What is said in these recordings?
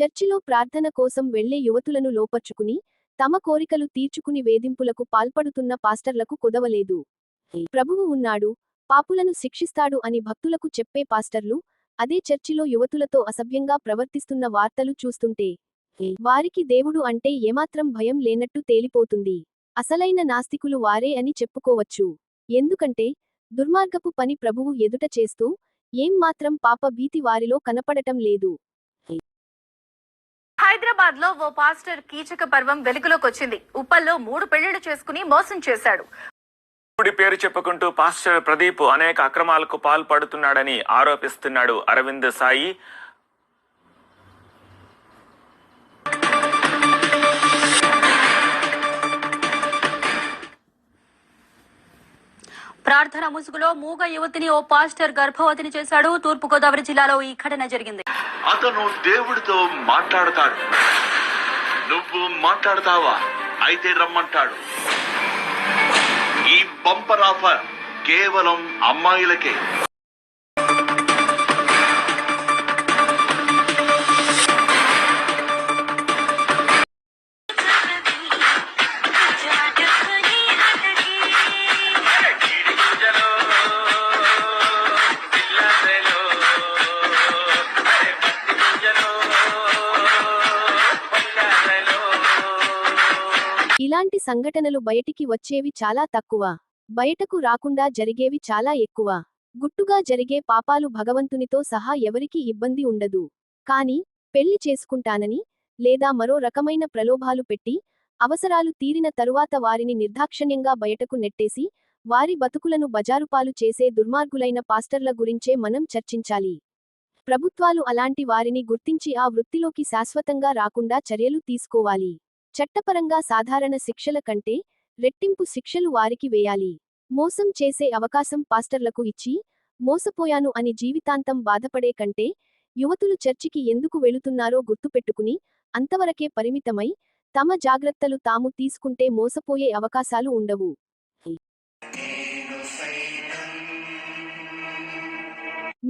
చర్చిలో ప్రార్థన కోసం వెళ్లే యువతులను లోపర్చుకుని తమ కోరికలు తీర్చుకుని వేధింపులకు పాల్పడుతున్న పాస్టర్లకు కుదవలేదు. ప్రభువు ఉన్నాడు, పాపులను శిక్షిస్తాడు అని భక్తులకు చెప్పే పాస్టర్లు అదే చర్చిలో యువతులతో అసభ్యంగా ప్రవర్తిస్తున్న వార్తలు చూస్తుంటే వారికి దేవుడు అంటే ఏమాత్రం భయం లేనట్టు తేలిపోతుంది. అసలైన నాస్తికులు వారే అని చెప్పుకోవచ్చు. ఎందుకంటే దుర్మార్గపు పని ప్రభువు ఎదుట చేస్తూ ఏం మాత్రం పాప భీతి వారిలో కనపడటం లేదు. హైదరాబాద్ లో ఓ పాస్టర్ కీచక పర్వం వెలుగులోకి వచ్చింది. ఉప్పల్లో 3 పెళ్లిళ్లు చేసుకుని మోసం చేశాడు. పేరు చెప్పుకుంటూ పాస్టర్ ప్రదీప్ అనేక అక్రమాలకు పాల్పడుతున్నాడని ఆరోపిస్తున్నాడు అరవింద్ సాయి. ప్రార్థన ముసుగులో మూగ యువతిని ఓ పాస్టర్ గర్భవతిని చేశాడు. తూర్పుగోదావరి జిల్లాలో ఈ ఘటన జరిగింది. అతను దేవుడితో మాట్లాడతాడు. నువ్వు మాట్లాడతావా? అయితే రమ్మంటాడు. ఈ బంపర్ ఆఫర్ కేవలం అమ్మాయిలకే. ఇలాంటి సంఘటనలు బయటికి వచ్చేవి చాలా తక్కువ. బయటకు రాకుండా జరిగేవి చాలా ఎక్కువ. గుట్టుగా జరిగే పాపాలు భగవంతునితో సహా ఎవరికీ ఇబ్బంది ఉండదు. కానీ పెళ్లి చేసుకుంటానని లేదా మరో రకమైన ప్రలోభాలు పెట్టి అవసరాలు తీరిన తరువాత వారిని నిర్దాక్షణ్యంగా బయటకు నెట్టేసి వారి బతుకులను బజారుపాలు చేసే దుర్మార్గులైన పాస్టర్ల గురించే మనం చర్చించాలి. ప్రభుత్వాలు అలాంటి వారిని గుర్తించి ఆ వృత్తిలోకి శాశ్వతంగా రాకుండా చర్యలు తీసుకోవాలి. చట్టపరంగా సాధారణ శిక్షల కంటే రెట్టింపు శిక్షలు వారికి వేయాలి. మోసం చేసే అవకాశం పాస్టర్లకు ఇచ్చి మోసపోయాను అని జీవితాంతం బాధపడే కంటే యువతులు చర్చికి ఎందుకు వెళుతున్నారో గుర్తుపెట్టుకుని అంతవరకే పరిమితమై తమ జాగ్రత్తలు తాము తీసుకుంటే మోసపోయే అవకాశాలు ఉండవు.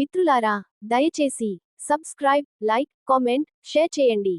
మిత్రులారా, దయచేసి సబ్స్క్రైబ్, లైక్, కామెంట్, షేర్ చేయండి.